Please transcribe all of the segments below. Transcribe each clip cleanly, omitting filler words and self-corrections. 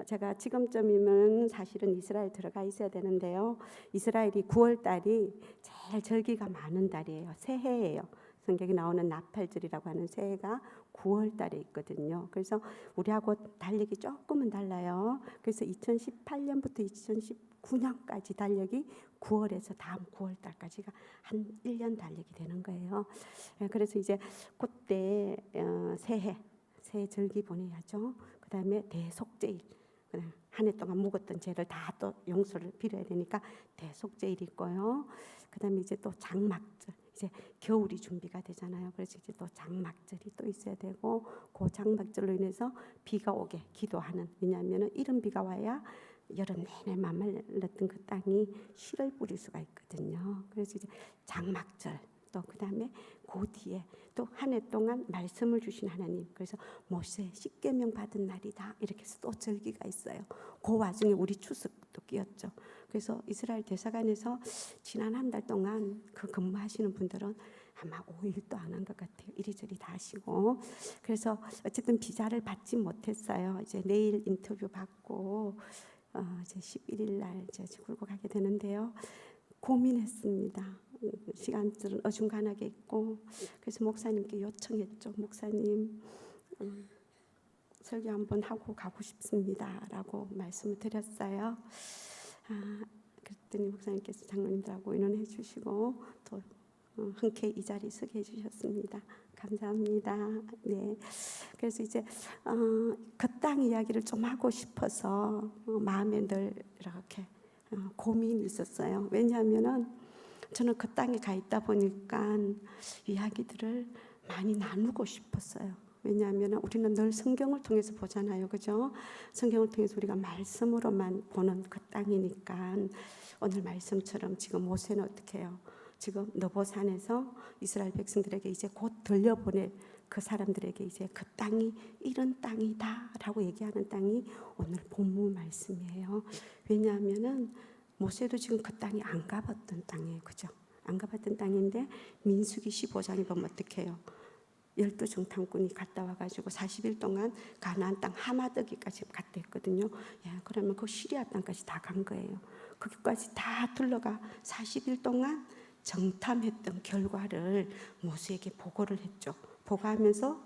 제가 지금쯤이면 사실은 이스라엘 들어가 있어야 되는데요. 이스라엘이 9월 달이 제일 절기가 많은 달이에요. 새해예요. 성경에 나오는 나팔절이라고 하는 새해가 9월 달에 있거든요. 그래서 우리하고 달력이 조금은 달라요. 그래서 2018년부터 2019년까지 달력이 9월에서 다음 9월 달까지가 한 1년 달력이 되는 거예요. 그래서 이제 그때 새해 절기 보내야죠. 그 다음에 대속제일, 한 해 동안 묵었던 죄를 다 또 용서를 빌어야 되니까 대속제일이 있고요. 그 다음에 이제 또 장막절, 이제 겨울이 준비가 되잖아요. 그래서 이제 또 장막절이 또 있어야 되고, 그 장막절로 인해서 비가 오게 기도하는, 왜냐하면 이른 비가 와야 여름 내내 마말랐던 그 땅이 씨를 뿌릴 수가 있거든요. 그래서 이제 장막절, 또 그 다음에 그 뒤에 또 한 해 동안 말씀을 주신 하나님, 그래서 모세 십계명 받은 날이다 이렇게 해서 또 절기가 있어요. 그 와중에 우리 추석도 끼었죠. 그래서 이스라엘 대사관에서 지난 한 달 동안 그 근무하시는 분들은 아마 5일도 안 한 것 같아요. 이리저리 다 하시고. 그래서 어쨌든 비자를 받지 못했어요. 이제 내일 인터뷰 받고 이제 11일 날 이제 집으로 가게 되는데요. 고민했습니다. 시간들은 어중간하게 있고, 그래서 목사님께 요청했죠. 목사님, 설교 한번 하고 가고 싶습니다라고 말씀을 드렸어요. 그랬더니 목사님께서 장로님들하고 의논해 주시고 또 흔쾌히 이 자리 서게 해주셨습니다. 감사합니다. 네. 그래서 이제 그 땅 이야기를 좀 하고 싶어서 마음에 늘 이렇게 고민이 있었어요. 왜냐하면은 저는 그 땅에 가 있다 보니까 이야기들을 많이 나누고 싶었어요. 왜냐하면 우리는 늘 성경을 통해서 보잖아요. 그죠? 성경을 통해서 우리가 말씀으로만 보는 그 땅이니까 오늘 말씀처럼 지금 모세는 어떻게 해요? 지금 느보산에서 이스라엘 백성들에게 이제 곧 돌려보낼 그 사람들에게 이제 그 땅이 이런 땅이다라고 얘기하는 땅이 오늘 본문 말씀이에요. 왜냐하면은 모세도 지금 그 땅이 안 가봤던 땅이에요. 그죠? 안 가봤던 땅인데 민수기 15장에 보면 어떻게 해요? 12정탐꾼이 갔다 와가지고 40일 동안 가나안 땅 하마드기까지 갔다 했거든요. 그러면 그 시리아 땅까지 다 간 거예요. 거기까지 다 둘러가 40일 동안 정탐했던 결과를 모세에게 보고를 했죠. 보고하면서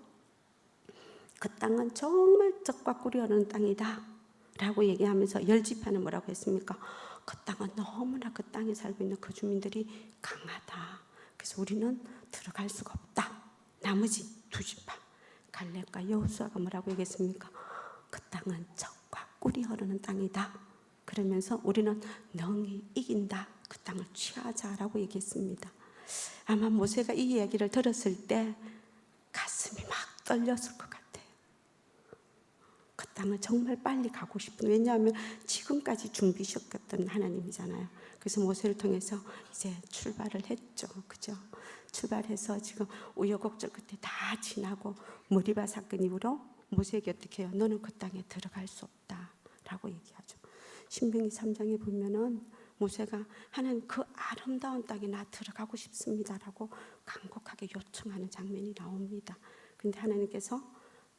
그 땅은 정말 적과 꿀이 흐르는 땅이다 라고 얘기하면서 열지파는 뭐라고 했습니까? 그 땅은 너무나 그 땅에 살고 있는 그 주민들이 강하다. 그래서 우리는 들어갈 수가 없다. 나머지 두 지파 갈렙과 여호수아가 뭐라고 얘기했습니까? 그 땅은 적과 꿀이 흐르는 땅이다. 그러면서 우리는 능히 이긴다. 그 땅을 취하자라고 얘기했습니다. 아마 모세가 이 이야기를 들었을 때 가슴이 막 떨렸을 것 같아요. 그 땅을 정말 빨리 가고 싶은, 왜냐하면 지금까지 준비시켰던 하나님이잖아요. 그래서 모세를 통해서 이제 출발을 했죠. 그죠? 출발해서 지금 우여곡절 끝에 다 지나고 머리바 사건 이후로 모세에게 어떻게 해요? 너는 그 땅에 들어갈 수 없다라고 얘기하죠. 신명기 3장에 보면은 모세가 하나님 그 아름다운 땅에 나 들어가고 싶습니다라고 간곡하게 요청하는 장면이 나옵니다. 그런데 하나님께서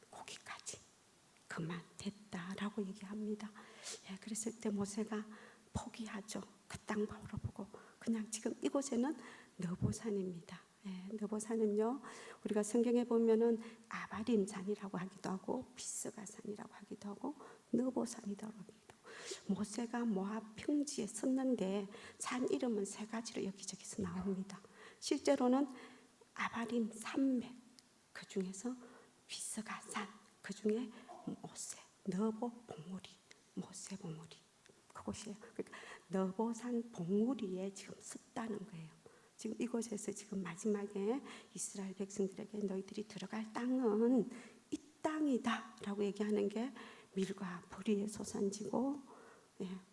거기까지 그만 됐다라고 얘기합니다. 그랬을 때 모세가 포기하죠. 그 땅 바로 보고 그냥 지금 이곳에는 느보산입니다. 느보산은요, 우리가 성경에 보면은 아바림 산이라고 하기도 하고 비스가 산이라고 하기도 하고 느보산이라고 하기도 하고, 모세가 모압 평지에 섰는데 산 이름은 세 가지로 여기저기서 나옵니다. 실제로는 아바림 산맥, 그 중에서 비스가 산, 그 중에 모세, 너보 봉우리, 모세 봉우리, 그곳이에요. 그러니까 너보산 봉우리에 지금 섰다는 거예요. 지금 이곳에서 지금 마지막에 이스라엘 백성들에게 너희들이 들어갈 땅은 이 땅이다라고 얘기하는 게 밀과 보리의 소산지고,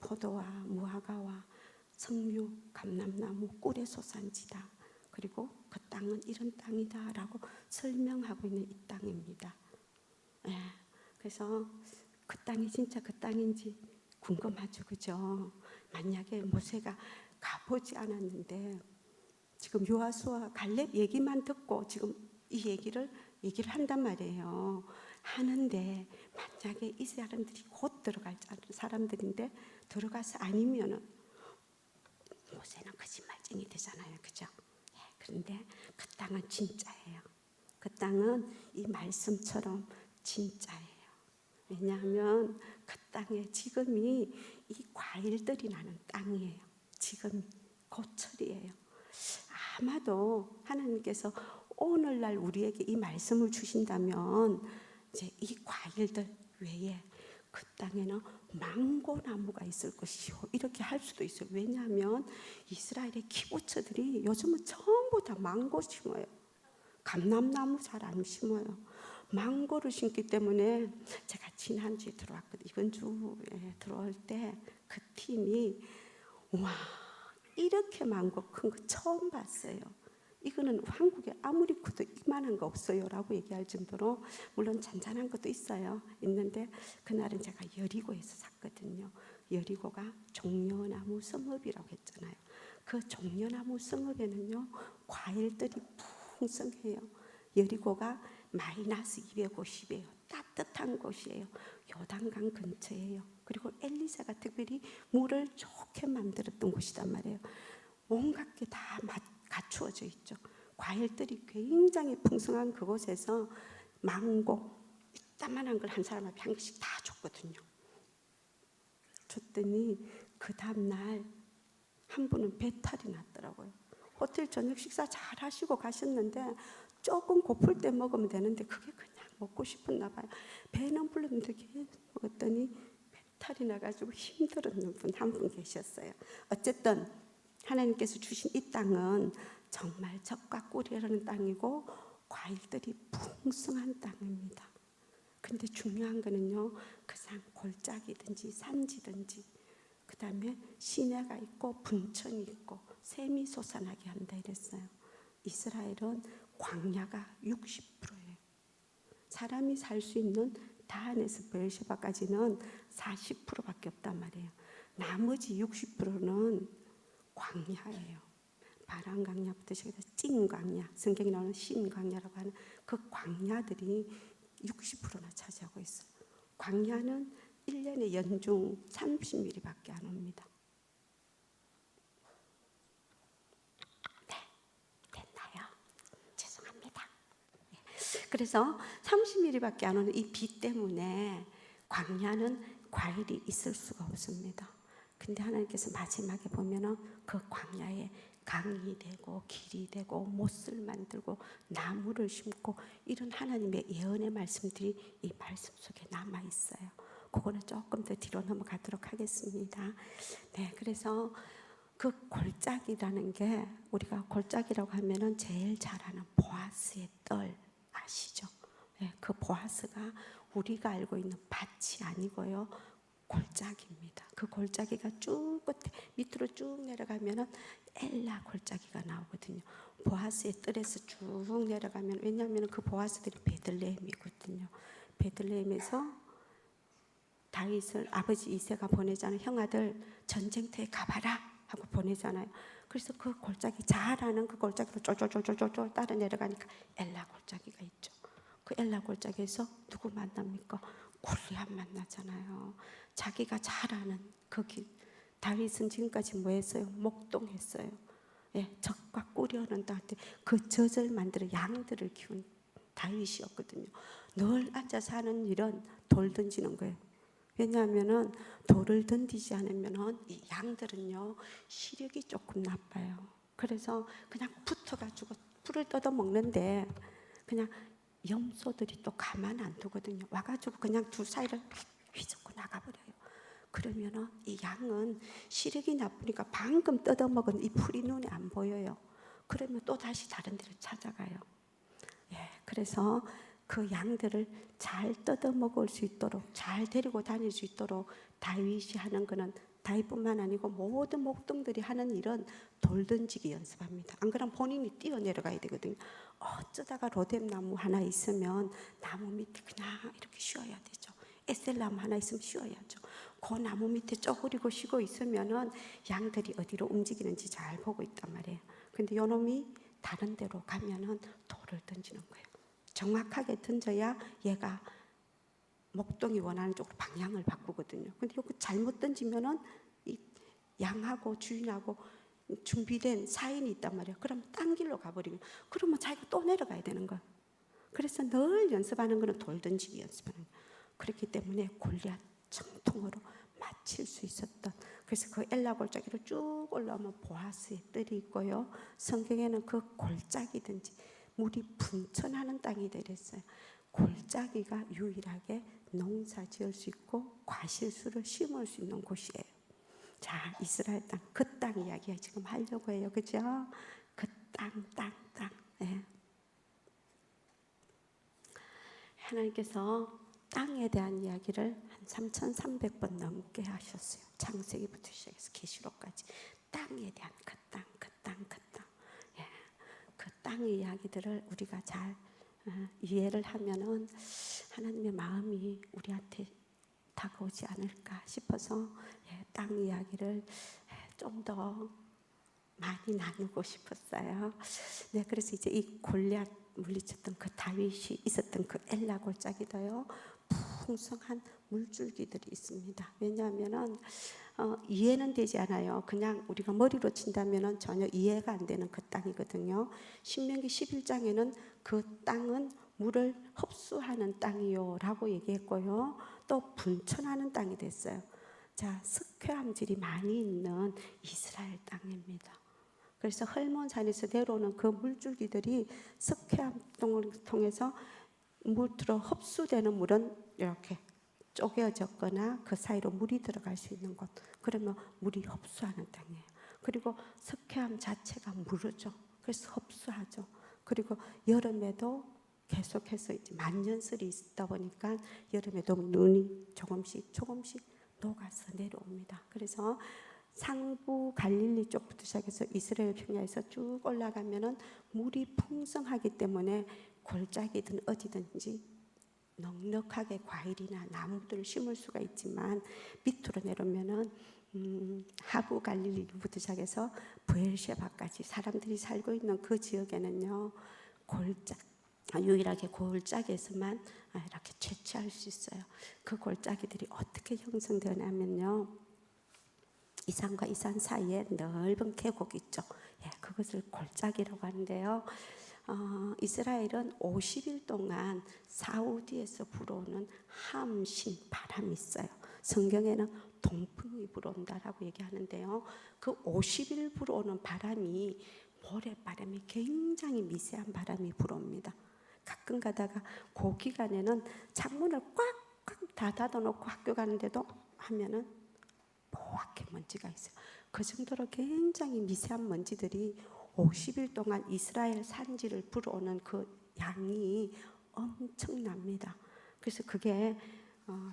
포도와 무화과와 석류, 감람나무, 꿀의 소산지다. 그리고 그 땅은 이런 땅이다라고 설명하고 있는 이 땅입니다. 그래서 그 땅이 진짜 그 땅인지 궁금하죠, 그죠? 만약에 모세가 가보지 않았는데 지금 여호수아 갈렙 얘기만 듣고 지금 이 얘기를 한단 말이에요. 하는데 만약에 이 사람들이 곧 들어갈 사람들인데 들어가서 아니면은 모세는 거짓말쟁이 되잖아요, 그죠? 예, 그런데 그 땅은 진짜예요. 그 땅은 이 말씀처럼 진짜예요. 왜냐하면 그 땅에 지금이 이 과일들이 나는 땅이에요. 지금 고철이에요. 아마도 하나님께서 오늘날 우리에게 이 말씀을 주신다면 이제 이 과일들 외에 그 땅에는 망고 나무가 있을 것이요, 이렇게 할 수도 있어요. 왜냐하면 이스라엘의 키부츠들이 요즘은 전부 다 망고 심어요. 감람나무 잘 안 심어요. 망고를 심기 때문에 제가 지난주에 들어왔거든요. 이번 주에 들어올 때 그 팀이 와, 이렇게 망고 큰 거 처음 봤어요. 이거는 한국에 아무리 커도 이만한 거 없어요 라고 얘기할 정도로, 물론 잔잔한 것도 있는데 그날은 제가 여리고에서 샀거든요. 여리고가 종려나무 성읍이라고 했잖아요. 그 종려나무 성읍에는요 과일들이 풍성해요. 여리고가 마이너스 250이에요. 따뜻한 곳이에요. 요단강 근처예요. 그리고 엘리사가 특별히 물을 좋게 만들었던 곳이단 말이에요. 온갖 게 다 갖추어져 있죠. 과일들이 굉장히 풍성한 그곳에서 망고 이따만한 걸 한 사람 앞에 한 개씩 다 줬거든요. 줬더니 그 다음날 한 분은 배탈이 났더라고요. 호텔 저녁 식사 잘 하시고 가셨는데 조금 고플 때 먹으면 되는데 그게 그냥 먹고 싶었나 봐요. 배는 불렀는데 계속 먹었더니 배탈이 나가지고 힘들었는 분 한 분 계셨어요. 어쨌든 하나님께서 주신 이 땅은 정말 젖과 꿀이 흐르는 땅이고 과일들이 풍성한 땅입니다. 근데 중요한 거는요, 그 산 골짜기든지 산지든지 그 다음에 시내가 있고 분천이 있고 샘이 솟아나게 한다 이랬어요. 이스라엘은 광야가 60%예요. 사람이 살 수 있는 다한에서 베르셰바까지는 40%밖에 없단 말이에요. 나머지 60%는 광야예요. 바람 광야부터 시작해서 찐 광야, 성경에 나오는 신 광야라고 하는 그 광야들이 60%나 차지하고 있어요. 광야는 1년에 연중 30mm밖에 안 옵니다. 네, 됐나요? 죄송합니다. 그래서 30mm밖에 안 오는 이 비 때문에 광야는 과일이 있을 수가 없습니다. 근데 하나님께서 마지막에 보면은 그 광야에 강이 되고 길이 되고 못을 만들고 나무를 심고 이런 하나님의 예언의 말씀들이 이 말씀 속에 남아 있어요. 그거는 조금 더 뒤로 넘어가도록 하겠습니다. 네, 그래서 그 골짜기라는 게, 우리가 골짜기라고 하면은 제일 잘 아는 보아스의 뜰 아시죠? 네, 그 보아스가 우리가 알고 있는 밭이 아니고요, 골짜기입니다. 그 골짜기가 쭉 끝에 밑으로 쭉 내려가면은 엘라 골짜기가 나오거든요. 보아스의 뜰에서 쭉 내려가면, 왜냐하면 그 보아스들이 베들레헴이거든요. 베들레헴에서 다윗을 아버지 이새가 보내잖아요. 형아들 전쟁터에 가봐라 하고 보내잖아요. 그래서 그 골짜기 잘 아는 그 골짜기로 쫄쫄쫄쫄쫄 따라 내려가니까 엘라 골짜기가 있죠. 그 엘라 골짜기에서 누구 만납니까? 골리앗 만나잖아요. 자기가 잘 아는 그 길. 다윗은 지금까지 뭐 했어요? 목동했어요. 예, 젖과 꿀이 흐르는 땅 때 그 젖을 만들어 양들을 키운 다윗이었거든요. 늘 앉아서 하는 일은 돌 던지는 거예요. 왜냐하면은 돌을 던지지 않으면은 이 양들은요 시력이 조금 나빠요. 그래서 그냥 붙어가지고 풀을 뜯어 먹는데 그냥 염소들이 또 가만 안 두거든요. 와가지고 그냥 두 사이를 휘젓고 나가버려요. 그러면은 이 양은 시력이 나쁘니까 방금 뜯어 먹은 이 풀이 눈에 안 보여요. 그러면 또 다시 다른 데를 찾아가요. 예, 그래서 그 양들을 잘 뜯어 먹을 수 있도록, 잘 데리고 다닐 수 있도록 다윗이 하는 거는, 다윗뿐만 아니고 모든 목동들이 하는 일은 돌 던지기 연습합니다. 안 그러면 본인이 뛰어내려가야 되거든요. 어쩌다가 로뎀나무 하나 있으면 나무 밑에 그냥 이렇게 쉬어야 되죠. 에셀나무 하나 있으면 쉬어야죠. 그 나무 밑에 쪼그리고 쉬고 있으면은 양들이 어디로 움직이는지 잘 보고 있단 말이에요. 근데 요놈이 다른 데로 가면은 돌을 던지는 거예요. 정확하게 던져야 얘가 목동이 원하는 쪽으로 방향을 바꾸거든요. 근데 이거 잘못 던지면은 이 양하고 주인하고 준비된 사인이 있단 말이에요. 그럼 딴 길로 가버리면 그러면 자기가 또 내려가야 되는 거야. 그래서 늘 연습하는 거는 돌 던지기 연습하는 거야. 그렇기 때문에 골리앗 정통으로 맞힐 수 있었던, 그래서 그 엘라 골짜기로 쭉 올라오면 보아스의 뜰이 있고요. 성경에는 그 골짜기든지 물이 분천하는 땅이 되랬어요. 골짜기가 유일하게 농사 지을 수 있고 과실수를 심을 수 있는 곳이에요. 자, 이스라엘 땅, 그 땅 이야기 지금 하려고 해요. 그죠? 그 땅. 예. 하나님께서 땅에 대한 이야기를 한 3,300번 넘게 하셨어요. 창세기부터 시작해서 계시록까지 땅에 대한 그 땅. 예. 그 땅의 이야기들을 우리가 잘 이해를 하면은 하나님의 마음이 우리한테 다가오지 않을까 싶어서 땅 이야기를 좀 더 많이 나누고 싶었어요. 네, 그래서 이제 이 골리앗 물리쳤던 그 다윗이 있었던 그 엘라 골짜기도요, 풍성한 물줄기들이 있습니다. 왜냐하면은 이해는 되지 않아요. 그냥 우리가 머리로 친다면은 전혀 이해가 안 되는 그 땅이거든요. 신명기 11장에는 그 땅은 물을 흡수하는 땅이요라고 얘기했고요. 또 분천하는 땅이 됐어요. 자, 석회암질이 많이 있는 이스라엘 땅입니다. 그래서 헐몬산에서 내려오는 그 물줄기들이 석회암을 통해서 물로 흡수되는 물은 이렇게 쪼개졌거나 그 사이로 물이 들어갈 수 있는 곳, 그러면 물이 흡수하는 땅이에요. 그리고 석회암 자체가 무르죠. 그래서 흡수하죠. 그리고 여름에도 계속해서 이제 만년설이 있다 보니까 여름에도 눈이 조금씩 녹아서 내려옵니다. 그래서 상부 갈릴리 쪽부터 시작해서 이스라엘 평야에서 쭉 올라가면은 물이 풍성하기 때문에 골짜기든 어디든지 넉넉하게 과일이나 나무들을 심을 수가 있지만 밑으로 내려오면은 하부 갈릴리부터 시작해서 브엘셰바까지 사람들이 살고 있는 그 지역에는요, 유일하게 골짜기에서만 이렇게 채취할 수 있어요. 그 골짜기들이 어떻게 형성되냐면요, 이 산과 이 산 사이에 넓은 계곡 있죠. 그것을 골짜기라고 하는데요. 이스라엘은 50일 동안 사우디에서 불어오는 함신 바람이 있어요. 성경에는 동풍이 불어온다라고 얘기하는데요. 그 50일 불어오는 바람이 모래바람이 굉장히 미세한 바람이 불어옵니다. 가끔 가다가 그 기간에는 창문을 꽉꽉 다 닫아놓고 학교 가는데도 하면은 노랗게 먼지가 있어요. 그 정도로 굉장히 미세한 먼지들이 50일 동안 이스라엘 산지를 불어오는 그 양이 엄청납니다. 그래서 그게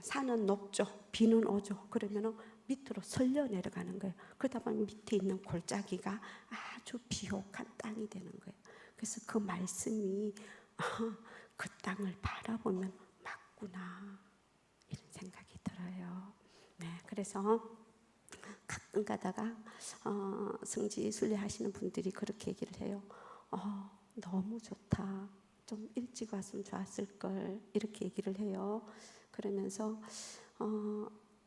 산은 높죠, 비는 오죠. 그러면 밑으로 설려 내려가는 거예요. 그러다 보면 밑에 있는 골짜기가 아주 비옥한 땅이 되는 거예요. 그래서 그 말씀이 그 땅을 바라보면 맞구나, 이런 생각이 들어요. 네, 그래서 가끔 가다가 성지 순례 하시는 분들이 그렇게 얘기를 해요. 너무 좋다, 좀 일찍 왔으면 좋았을 걸, 이렇게 얘기를 해요. 그러면서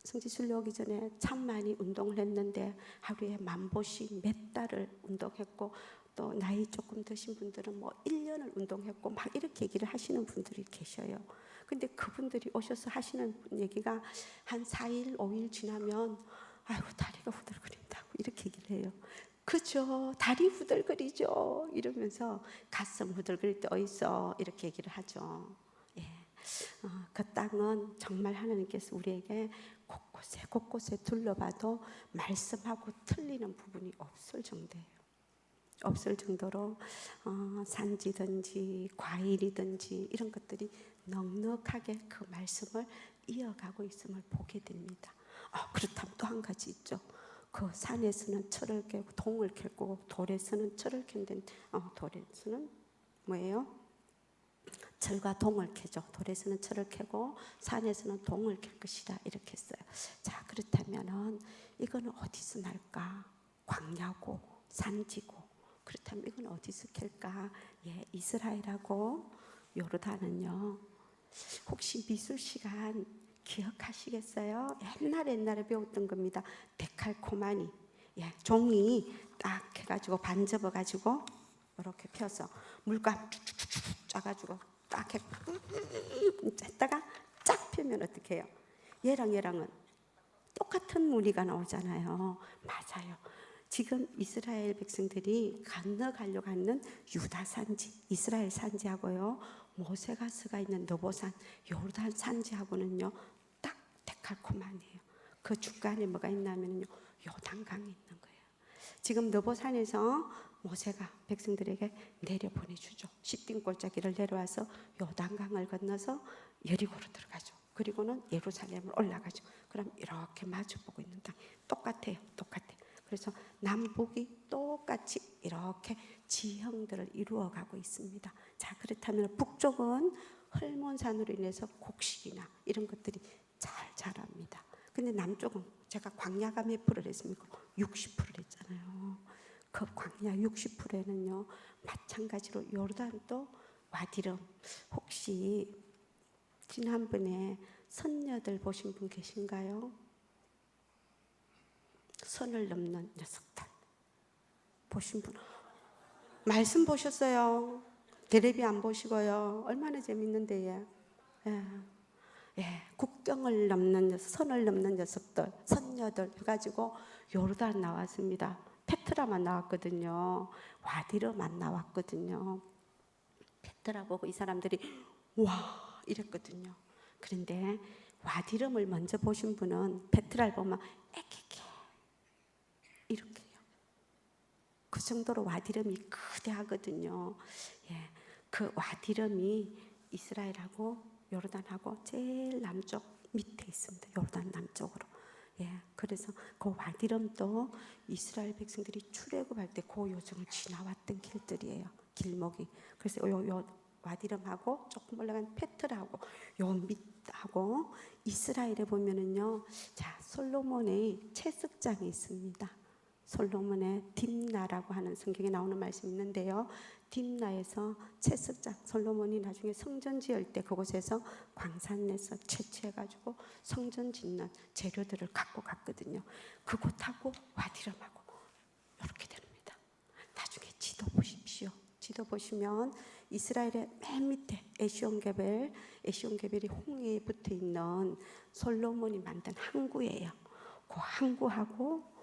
성지 순례 오기 전에 참 많이 운동을 했는데 하루에 1000보씩 몇 달을 운동했고, 또 나이 조금 드신 분들은 뭐 1년을 운동했고 막 이렇게 얘기를 하시는 분들이 계셔요. 근데 그분들이 오셔서 하시는 얘기가 한 4일 5일 지나면 아이고 다리가 후들거린다고 이렇게 얘기를 해요. 그죠, 다리 후들거리죠, 이러면서 가슴 후들거릴 때 어딨어, 이렇게 얘기를 하죠. 그 땅은 정말 하나님께서 우리에게 곳곳에 둘러봐도 말씀하고 틀리는 부분이 없을 정도예요. 없을 정도로 산지든지 과일이든지 이런 것들이 넉넉하게 그 말씀을 이어가고 있음을 보게 됩니다. 그렇다면 또 한 가지 있죠. 그 산에서는 철을 깨고 동을 캐고 돌에서는 철을 캔데 돌에서는 뭐예요? 철과 동을 캐죠. 돌에서는 철을 캐고 산에서는 동을 캘 것이다, 이렇게 했어요. 자, 그렇다면은 이거는 어디서 날까? 광야고 산지고, 그렇다면 이건 어디서 캘까? 이스라엘하고 요르단은요, 혹시 미술 시간 기억하시겠어요? 옛날에 배웠던 겁니다. 데칼코마니. 예, 종이 딱 해가지고 반 접어가지고 이렇게 펴서 물감 쭉쭉쭉 짜가지고 딱 해, 짰다가 쫙 펴면 어떻게 해요? 얘랑은 똑같은 무늬가 나오잖아요. 맞아요. 지금 이스라엘 백성들이 건너가려고 하는 유다 산지, 이스라엘 산지하고요, 모세가스가 있는 느보산, 요르단 산지하고는요 딱 데칼코마니에요. 그 중간에 뭐가 있냐면요, 요단강이 있는 거예요. 지금 느보산에서 모세가 백성들에게 내려보내주죠. 시딤 골짜기를 내려와서 요단강을 건너서 여리고로 들어가죠. 그리고는 예루살렘을 올라가죠. 그럼 이렇게 마주보고 있는 땅 똑같아요. 그래서 남북이 똑같이 이렇게 지형들을 이루어가고 있습니다. 자, 그렇다면 북쪽은 헐몬산으로 인해서 곡식이나 이런 것들이 잘 자랍니다. 근데 남쪽은 제가 광야가 몇 프로를 했습니까? 60%를 했잖아요. 그 광야 60%에는요 마찬가지로 요르단도 와디름. 혹시 지난번에 선녀들 보신 분 계신가요? 선을 넘는 녀석들 보신 분? 말씀 보셨어요? 텔레비 안 보시고요. 얼마나 재밌는데. 예, 국경을 넘는 녀석, 선을 넘는 녀석들, 선녀들 해가지고 요르단 나왔습니다. 페트라만 나왔거든요. 와디르만 나왔거든요. 페트라 보고 이 사람들이 와 이랬거든요. 그런데 와디름을 먼저 보신 분은 페트라를 보면 에케케 이렇게요. 그 정도로 와디름이 거대하거든요. 예, 그 와디름이 이스라엘하고 요르단하고 제일 남쪽 밑에 있습니다. 요르단 남쪽으로. 예, 그래서 그 와디름도 이스라엘 백성들이 출애굽할 때 그 요정을 지나왔던 길들이에요. 길목이. 그래서 요 와디름하고 조금 올라간 페트라하고 요 밑하고 이스라엘에 보면은요, 자 솔로몬의 채석장이 있습니다. 솔로몬의 딥나라고 하는 성경에 나오는 말씀이 있는데요. 딥나에서 채석장, 솔로몬이 나중에 성전 지을 때 그곳에서 광산에서 채취해가지고 성전 짓는 재료들을 갖고 갔거든요. 그곳하고 와디름하고 이렇게 됩니다. 나중에 지도 보십시오. 지도 보시면 이스라엘의 맨 밑에 에시온게벨이 홍해에 붙어 있는 솔로몬이 만든 항구예요. 그 항구하고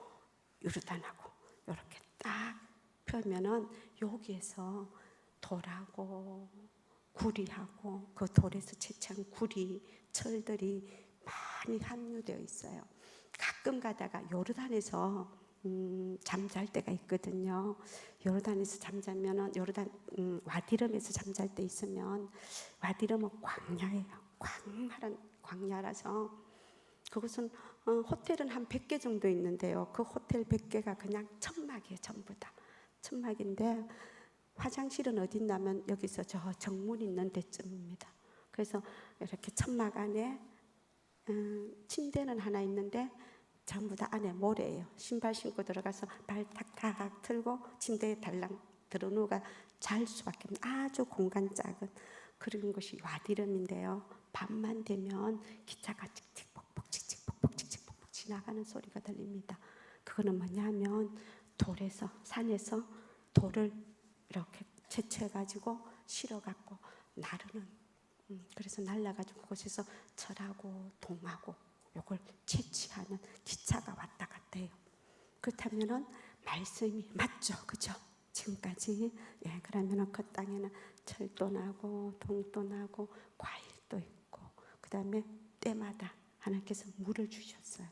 요르단하고 이렇게 딱 펴면은 여기에서 돌하고 구리하고 그 돌에서 채취한 구리, 철들이 많이 함유되어 있어요. 가끔 가다가 요르단에서 잠잘 때가 있거든요. 요르단에서 잠자면은 와디름에서 잠잘 때 있으면 와디름은 광야예요. 광활한 광야라서 그곳은 호텔은 한 100개 정도 있는데요. 그 호텔 100개가 그냥 천막이에요. 전부 다 천막인데 화장실은 어디 있냐면 여기서 저 정문 있는 데쯤입니다. 그래서 이렇게 천막 안에 침대는 하나 있는데 전부 다 안에 모래예요. 신발 신고 들어가서 발 탁탁 틀고 침대에 달랑 들어누가 잘 수밖에 없는 아주 공간 작은 그런 것이 와디름인데요. 밤만 되면 기차가 칙칙폭폭 칙칙폭폭 칙칙폭폭 지나가는 소리가 들립니다. 그거는 뭐냐면 돌에서 산에서 돌을 이렇게 채취해가지고 실어갖고 나르는 그래서 날라가지고 그곳에서 철하고 동하고 요걸 채취하는 기차가 왔다 갔다 해요. 그렇다면은 말씀이 맞죠, 그죠? 지금까지. 예, 그러면은 그 땅에는 철도 나고 동도 나고 과일도 있고 그 다음에 때마다 하나님께서 물을 주셨어요.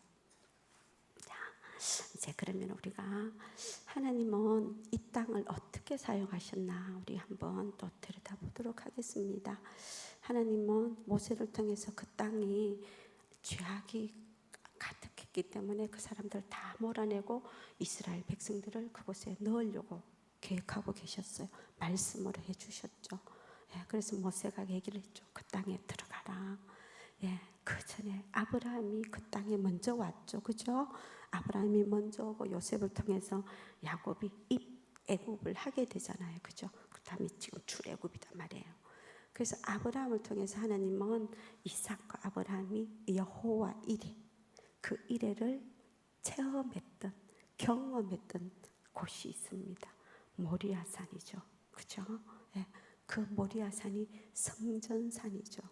자, 이제 그러면 우리가 하나님은 이 땅을 어떻게 사용하셨나 우리 한번 또 들여다보도록 하겠습니다. 하나님은 모세를 통해서 그 땅이 죄악이 가득했기 때문에 그 사람들을 다 몰아내고 이스라엘 백성들을 그곳에 넣으려고 계획하고 계셨어요. 말씀으로 해주셨죠. 예, 그래서 모세가 얘기를 했죠. 그 땅에 들어가라. 예, 그 전에 아브라함이 그 땅에 먼저 왔죠. 그죠? 아브라함이 먼저 오고 요셉을 통해서 야곱이 애굽을 하게 되잖아요. 그죠? 그 다음에 지금 출애굽이단 말이에요. 그래서 아브라함을 통해서 하나님은 이삭과 아브라함이 여호와 이레, 그 이레를 체험했던, 경험했던 곳이 있습니다. 모리아산이죠. 그죠? 예, 그 모리아산이 성전산이죠.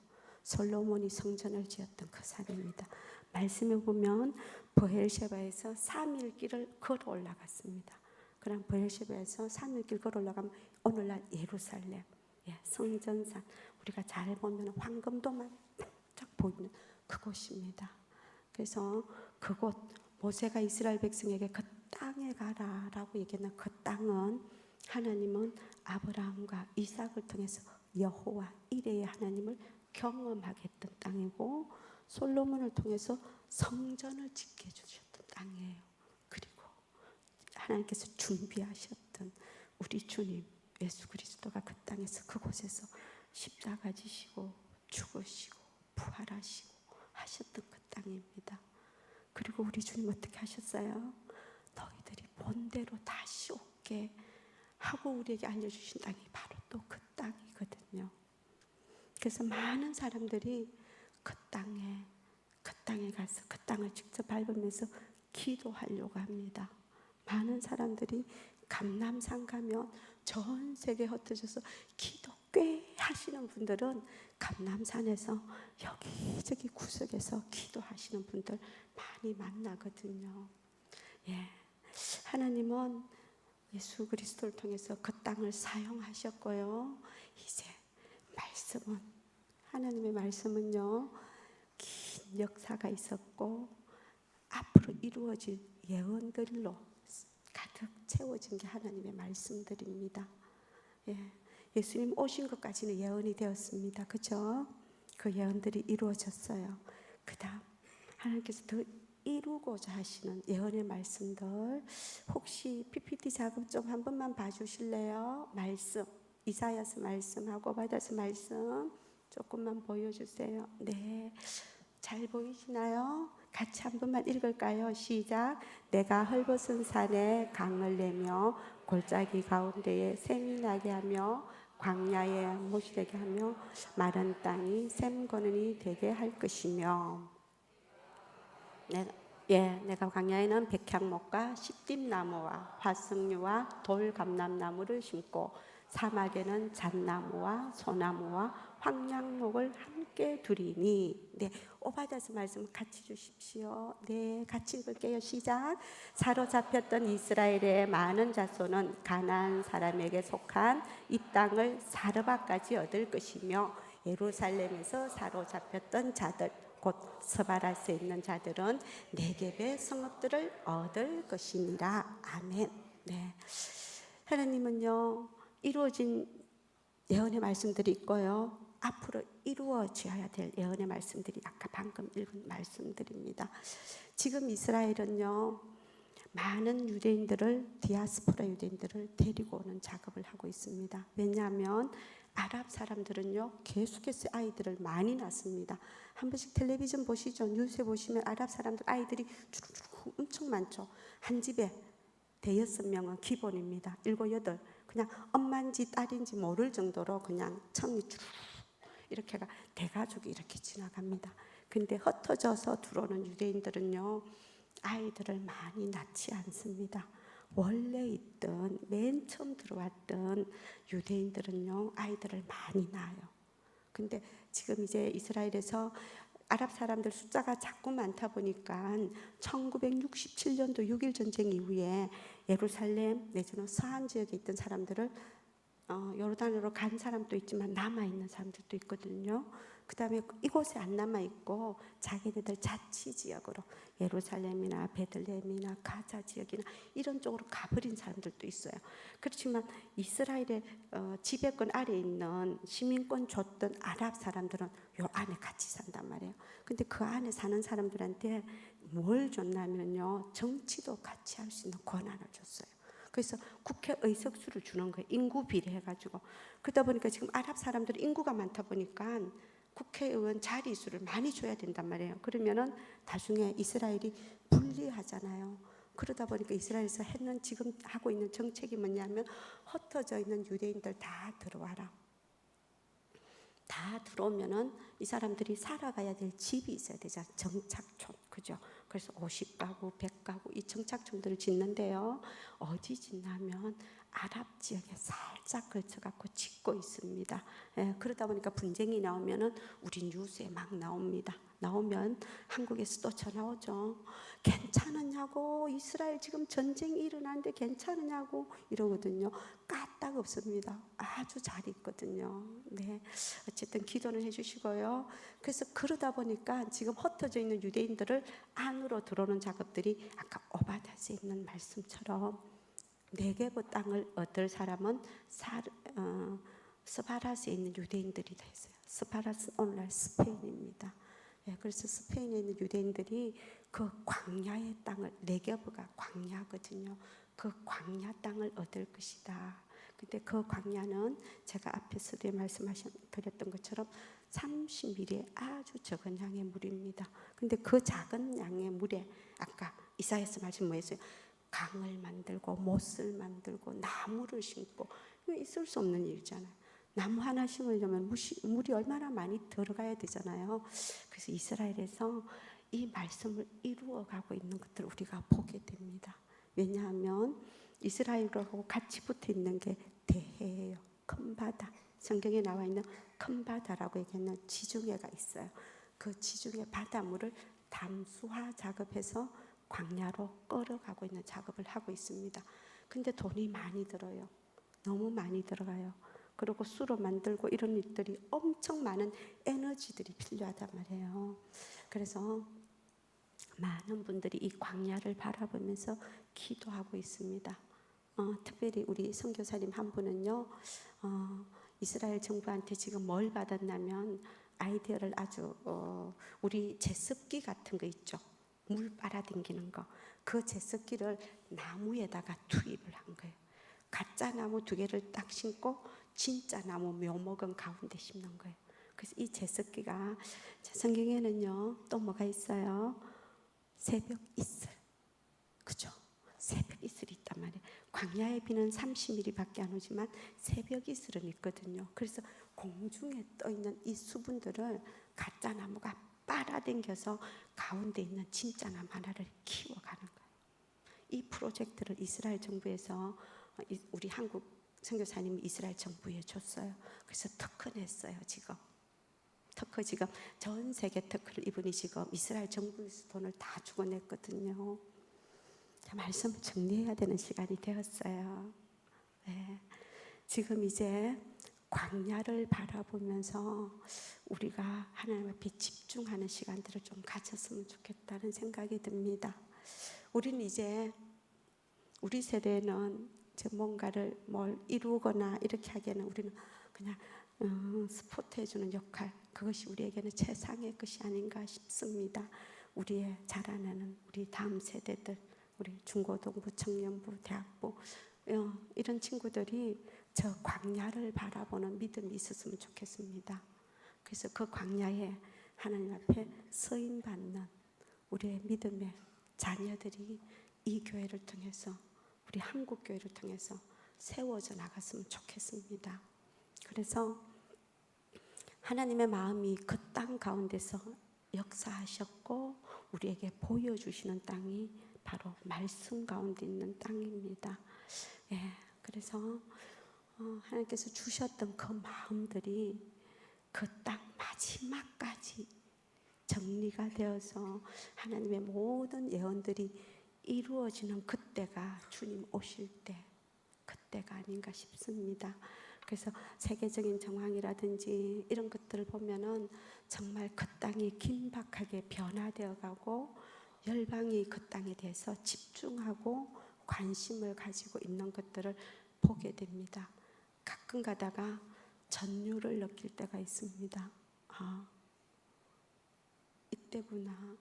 솔로몬이 성전을 지었던 그 산입니다. 말씀에 보면 브엘셰바에서 3일 길을 걸어 올라갔습니다. 그럼 브엘셰바에서 3일 길 걸어 올라가면 오늘날 예루살렘, 예, 성전산, 우리가 잘 보면 황금도만 쫙 보이는 그곳입니다. 그래서 그곳, 모세가 이스라엘 백성에게 그 땅에 가라라고 얘기했는 그 땅은 하나님은 아브라함과 이삭을 통해서 여호와 이레의 하나님을 경험하게 했던 땅이고, 솔로몬을 통해서 성전을 짓게 해주셨던 땅이에요. 그리고 하나님께서 준비하셨던 우리 주님 예수 그리스도가 그 땅에서 그곳에서 십자가 지시고 죽으시고 부활하시고 하셨던 그 땅입니다. 그리고 우리 주님 어떻게 하셨어요? 너희들이 본대로 다시 오게 하고 우리에게 알려주신 땅이 바로 또 그 땅이거든요. 그래서 많은 사람들이 그 땅에 가서 그 땅을 직접 밟으면서 기도하려고 합니다. 많은 사람들이 감람산 가면 전 세계에 흩어져서 기도 꽤 하시는 분들은 감람산에서 여기저기 구석에서 기도하시는 분들 많이 만나거든요. 예, 하나님은 예수 그리스도를 통해서 그 땅을 사용하셨고요. 이제 말씀은, 하나님의 말씀은요, 긴 역사가 있었고 앞으로 이루어질 예언들로 가득 채워진 게 하나님의 말씀들입니다. 예, 예수님 오신 것까지는 예언이 되었습니다. 그죠? 그 예언들이 이루어졌어요. 그 다음 하나님께서 더 이루고자 하시는 예언의 말씀들, 혹시 PPT 작업 좀 한 번만 봐주실래요? 말씀, 이사야서 말씀하고 오바댜서 말씀 조금만 보여주세요. 네, 잘 보이시나요? 같이 한 번만 읽을까요? 시작. 내가 헐벗은 산에 강을 내며 골짜기 가운데에 샘이 나게 하며 광야에 못이 되게 하며 마른 땅이 샘거는이 되게 할 것이며, 내가 광야에는 백향목과 십딥나무와 화석류와 돌감람나무를 심고 사막에는 잣나무와 소나무와 황량목을 함께 두리니. 네, 오바댜서 말씀 같이 주십시오. 네, 같이 읽을게요. 시작. 사로잡혔던 이스라엘의 많은 자손은 가나안 사람에게 속한 이 땅을 사르바까지 얻을 것이며, 예루살렘에서 사로잡혔던 자들 곧 스바라스에 있는 자들은 네겝의 성읍들을 얻을 것이니라. 아멘. 네, 하나님은요, 이루어진 예언의 말씀들이 있고요, 앞으로 이루어져야 될 예언의 말씀들이 아까 방금 읽은 말씀들입니다. 지금 이스라엘은요, 많은 유대인들을, 디아스포라 유대인들을 데리고 오는 작업을 하고 있습니다. 왜냐하면 아랍 사람들은요, 계속해서 아이들을 많이 낳습니다. 한 번씩 텔레비전 보시죠. 뉴스에 보시면 아랍 사람들 아이들이 주르륵 엄청 많죠. 한 집에 5-6명은 기본입니다. 7, 8, 그냥 엄마인지 딸인지 모를 정도로 그냥 청이 쭉 이렇게가 대가족이 이렇게 지나갑니다. 근데 흩어져서 들어오는 유대인들은요, 아이들을 많이 낳지 않습니다. 원래 있던 맨 처음 들어왔던 유대인들은요, 아이들을 많이 낳아요. 근데 지금 이제 이스라엘에서 아랍 사람들 숫자가 자꾸 많다 보니까 1967년도 6.1 전쟁 이후에 예루살렘 내지는 서한 지역에 있던 사람들을 요르단으로 간 사람도 있지만 남아있는 사람들도 있거든요. 그 다음에 이곳에 안 남아있고 자기네들 자치지역으로 예루살렘이나 베들레헴이나 가자 지역이나 이런 쪽으로 가버린 사람들도 있어요. 그렇지만 이스라엘의 지배권 아래에 있는 시민권 줬던 아랍 사람들은 요 안에 같이 산단 말이에요. 근데 그 안에 사는 사람들한테 뭘 줬냐면요, 정치도 같이 할 수 있는 권한을 줬어요. 그래서 국회 의석수를 주는 거예요. 인구 비례해가지고. 그러다 보니까 지금 아랍 사람들이 인구가 많다 보니까 국회의원 자리수를 많이 줘야 된단 말이에요. 그러면은 나중에 이스라엘이 불리하잖아요. 그러다 보니까 이스라엘에서 지금 하고 있는 정책이 뭐냐면 흩어져 있는 유대인들 다 들어와라. 다 들어오면은 이 사람들이 살아가야 될 집이 있어야 되잖아. 정착촌, 그죠? 그래서 50가구, 100가구 이 정착촌들을 짓는데요. 어디 짓냐면 아랍 지역에 살짝 걸쳐갖고 짓고 있습니다. 예, 그러다 보니까 분쟁이 나오면은 우리 뉴스에 막 나옵니다. 나오면 한국에서 또 전화 오죠. 괜찮으냐고, 이스라엘 지금 전쟁이 일어나는데 괜찮으냐고 이러거든요. 까딱 없습니다. 아주 잘 있거든요. 네, 어쨌든 기도는 해주시고요. 그래서 그러다 보니까 지금 흩어져 있는 유대인들을 안으로 들어오는 작업들이 아까 오바댜에 있는 말씀처럼 네게부 땅을 얻을 사람은 스바라스에 있는 유대인들이 다 있어요. 스바라스 오늘날 스페인입니다. 예, 그래서 스페인에 있는 유대인들이 그 광야의 땅을, 네게부가 광야거든요. 그 광야 땅을 얻을 것이다. 근데 그 광야는 제가 앞에서도 말씀드렸던 것처럼 30ml의 아주 적은 양의 물입니다. 근데 그 작은 양의 물에 아까 이사야서 말씀 뭐였어요? 강을 만들고 못을 만들고 나무를 심고, 이거 있을 수 없는 일이잖아요. 나무 하나 심으려면 물이 얼마나 많이 들어가야 되잖아요. 그래서 이스라엘에서 이 말씀을 이루어가고 있는 것들을 우리가 보게 됩니다. 왜냐하면 이스라엘하고 같이 붙어 있는 게 대해예요. 큰 바다. 성경에 나와 있는 큰 바다라고 얘기하는 지중해가 있어요. 그 지중해 바닷물을 담수화 작업해서 광야로 끌어가고 있는 작업을 하고 있습니다. 근데 돈이 많이 들어요. 너무 많이 들어가요. 그리고 수로 만들고 이런 일들이 엄청 많은 에너지들이 필요하단 말이에요. 그래서 많은 분들이 이 광야를 바라보면서 기도하고 있습니다. 특별히 우리 선교사님 한 분은요, 이스라엘 정부한테 지금 뭘 받았냐면 아이디어를 아주 우리 제습기 같은 거 있죠. 물 빨아당기는 거. 그 제습기를 나무에다가 투입을 한 거예요. 가짜 나무 2개를 딱 심고 진짜 나무 묘목은 가운데 심는 거예요. 그래서 이 제습기가 성경에는요 또 뭐가 있어요? 새벽 이슬, 그죠? 새벽 이슬이 있단 말이에요. 광야의 비는 30mm밖에 안 오지만 새벽 이슬은 있거든요. 그래서 공중에 떠 있는 이 수분들을 가짜 나무가 빨아당겨서 가운데 있는 진짜 나무 하나를 키워가는 거예요. 이 프로젝트를 이스라엘 정부에서 우리 한국 선교사님이 이스라엘 정부에 줬어요. 그래서 특허 냈어요. 지금 전 세계 특허를 이분이 지금 이스라엘 정부에서 돈을 다 주고 냈거든요. 말씀을 정리해야 되는 시간이 되었어요. 네. 지금 이제 광야를 바라보면서 우리가 하나님 앞에 집중하는 시간들을 좀 가졌으면 좋겠다는 생각이 듭니다. 우리는 이제 우리 세대는 뭔가를 뭘 이루거나 이렇게 하기에는 우리는 그냥 스포트해주는 역할, 그것이 우리에게는 최상의 것이 아닌가 싶습니다. 우리의 자라나는 우리 다음 세대들, 우리 중고등부, 청년부, 대학부 이런 친구들이 저 광야를 바라보는 믿음이 있었으면 좋겠습니다. 그래서 그 광야에 하나님 앞에 서임받는 우리의 믿음의 자녀들이 이 교회를 통해서, 우리 한국 교회를 통해서 세워져 나갔으면 좋겠습니다. 그래서 하나님의 마음이 그 땅 가운데서 역사하셨고 우리에게 보여주시는 땅이 바로 말씀 가운데 있는 땅입니다. 예, 그래서 하나님께서 주셨던 그 마음들이 그 땅 마지막까지 정리가 되어서 하나님의 모든 예언들이 이루어지는 그때가 주님 오실 때, 그때가 아닌가 싶습니다. 그래서 세계적인 정황이라든지 이런 것들을 보면은 정말 그 땅이 긴박하게 변화되어 가고 열방이 그 땅에 대해서 집중하고 관심을 가지고 있는 것들을 보게 됩니다. 가끔 가다가 전율을 느낄 때가 있습니다. 이때구나.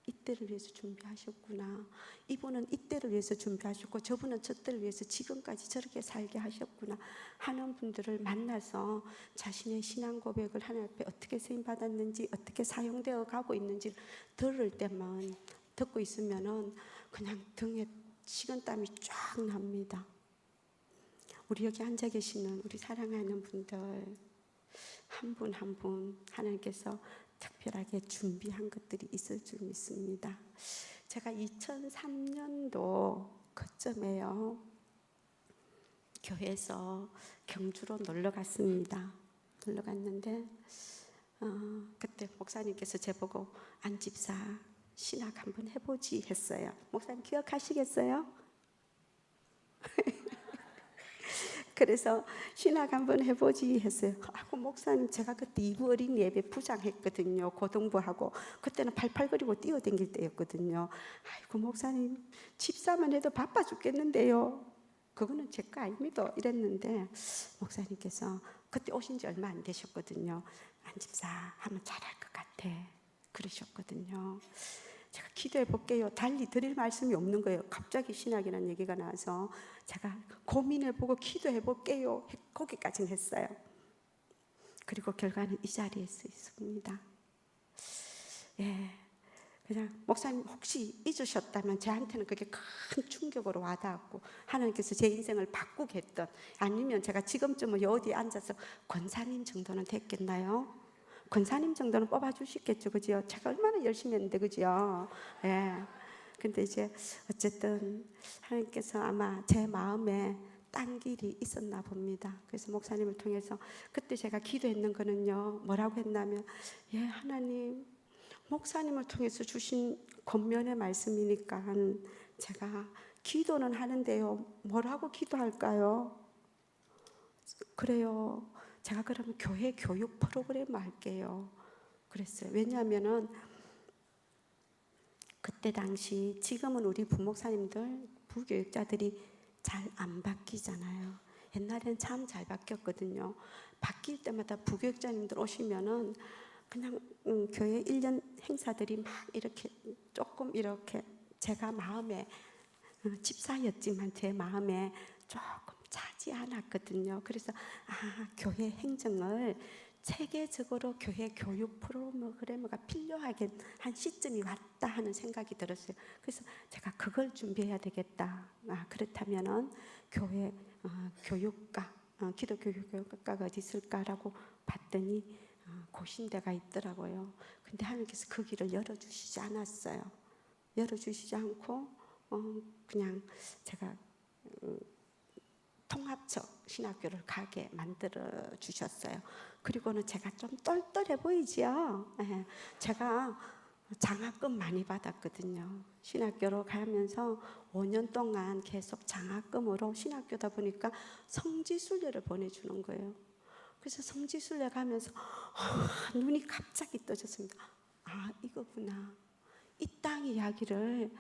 이때를 위해서 준비하셨구나. 이분은 이때를 위해서 준비하셨고 저분은 저때를 위해서 지금까지 저렇게 살게 하셨구나 하는 분들을 만나서 자신의 신앙 고백을 하나님 앞에 어떻게 쓰임받았는지, 어떻게 사용되어 가고 있는지 들을 때만 듣고 있으면은 그냥 등에 식은땀이 쫙 납니다. 우리 여기 앉아 계시는 우리 사랑하는 분들, 한 분 한 분 하나님께서 특별하게 준비한 것들이 있을 줄 믿습니다. 제가 2003년도 그쯤에요, 교회에서 경주로 놀러 갔습니다. 놀러 갔는데 그때 목사님께서 저보고 안집사 신학 한번 해보지 했어요. 목사님 기억하시겠어요? 그래서 신학 한번 해보지 했어요. 아이고 목사님, 제가 그때 이부 어린 예배 부장했거든요. 고등부하고 그때는 팔팔거리고 뛰어댕길 때였거든요. 아이고 목사님, 집사만 해도 바빠 죽겠는데요. 그거는 제 거 아닙니다. 이랬는데 목사님께서 그때 오신 지 얼마 안 되셨거든요. 안집사 하면 잘할 것 같아 그러셨거든요. 제가 기도해 볼게요. 달리 드릴 말씀이 없는 거예요. 갑자기 신학이라는 얘기가 나와서 제가 고민해 보고 기도해 볼게요. 거기까지는 했어요. 그리고 결과는 이 자리에 서 있습니다. 예, 그냥 목사님 혹시 잊으셨다면 저한테는 그게 큰 충격으로 와닿았고 하나님께서 제 인생을 바꾸게 했던, 아니면 제가 지금쯤은 어디에 앉아서 권사님 정도는 됐겠나요? 권사님 정도는 뽑아주시겠죠, 그죠? 제가 얼마나 열심히 했는데, 그죠? 예. 근데 이제 어쨌든 하나님께서 아마 제 마음에 딴 길이 있었나 봅니다. 그래서 목사님을 통해서 그때 제가 기도했는 거는요, 뭐라고 했냐면, 예, 하나님, 목사님을 통해서 주신 권면의 말씀이니까 제가 기도는 하는데요, 뭐라고 기도할까요? 그래요, 제가 그러면 교회 교육 프로그램 할게요 그랬어요. 왜냐하면은 그때 당시, 지금은 우리 부목사님들, 부교육자들이 잘 안 바뀌잖아요. 옛날에는 참 잘 바뀌었거든요. 바뀔 때마다 부교육자님들 오시면은 그냥 교회 1년 행사들이 막 이렇게 조금 이렇게 제가 마음에, 집사였지만 제 마음에 조금 차지 않았거든요. 그래서 교회 행정을 체계적으로 교회 교육 프로그램가 필요하게 한 시점이 왔다 하는 생각이 들었어요. 그래서 제가 그걸 준비해야 되겠다. 그렇다면은 교회 교육과 기독교육과가 어디 있을까라고 봤더니 고신대가 있더라고요. 근데 하나님께서 그 길을 열어주시지 않았어요. 열어주시지 않고 그냥 제가 통합적 신학교를 가게 만들어 주셨어요. 그리고는 제가 좀 똘똘해 보이지요. 제가 장학금 많이 받았거든요. 신학교로 가면서 5년 동안 계속 장학금으로, 신학교다 보니까 성지순례를 보내주는 거예요. 그래서 성지순례 가면서 눈이 갑자기 떠졌습니다. 이거구나. 이 땅 이야기를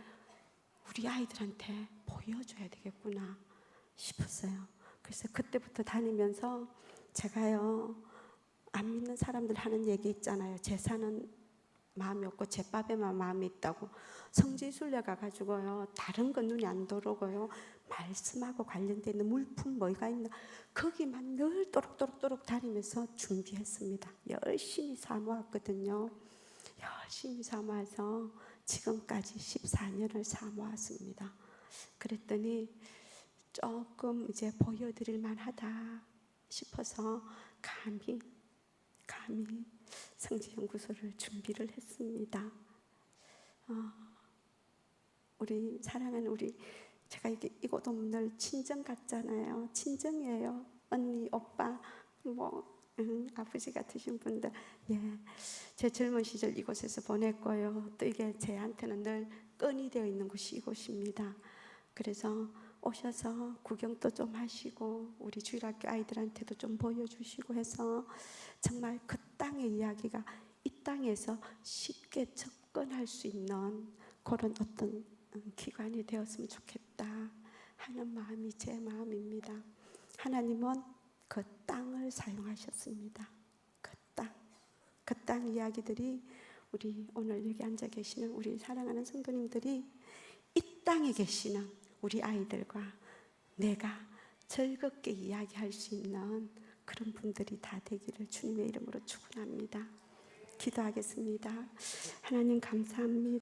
우리 아이들한테 보여줘야 되겠구나 싶었어요. 그래서 그때부터 다니면서 제가요, 안 믿는 사람들 하는 얘기 있잖아요. 제사는 마음이 없고 제밥에만 마음이 있다고. 성지순례 가가지고요, 다른 건 눈이 안 들어오고요, 말씀하고 관련된 있는 물품 뭐가 있나 거기만 늘 또록또록 다니면서 준비했습니다. 열심히 사모았거든요. 열심히 사모해서 지금까지 14년을 사모았습니다. 그랬더니 조금 이제 보여드릴 만하다 싶어서 감히 성지연구소를 준비를 했습니다. 우리 사랑하는 우리, 제가 이곳 오면 늘 친정 같잖아요. 친정이에요. 언니, 오빠, 아버지 같으신 분들, 예, 제 젊은 시절 이곳에서 보냈고요. 또 이게 제한테는 늘 끈이 되어 있는 곳이 이곳입니다. 그래서 오셔서 구경도 좀 하시고 우리 주일학교 아이들한테도 좀 보여주시고 해서 정말 그 땅의 이야기가 이 땅에서 쉽게 접근할 수 있는 그런 어떤 기관이 되었으면 좋겠다 하는 마음이 제 마음입니다. 하나님은 그 땅을 사용하셨습니다. 그 땅 이야기들이, 우리 오늘 여기 앉아 계시는 우리 사랑하는 성도님들이 이 땅에 계시는 우리 아이들과 내가 즐겁게 이야기할 수 있는 그런 분들이 다 되기를 주님의 이름으로 축원합니다. 기도하겠습니다. 하나님 감사합니다.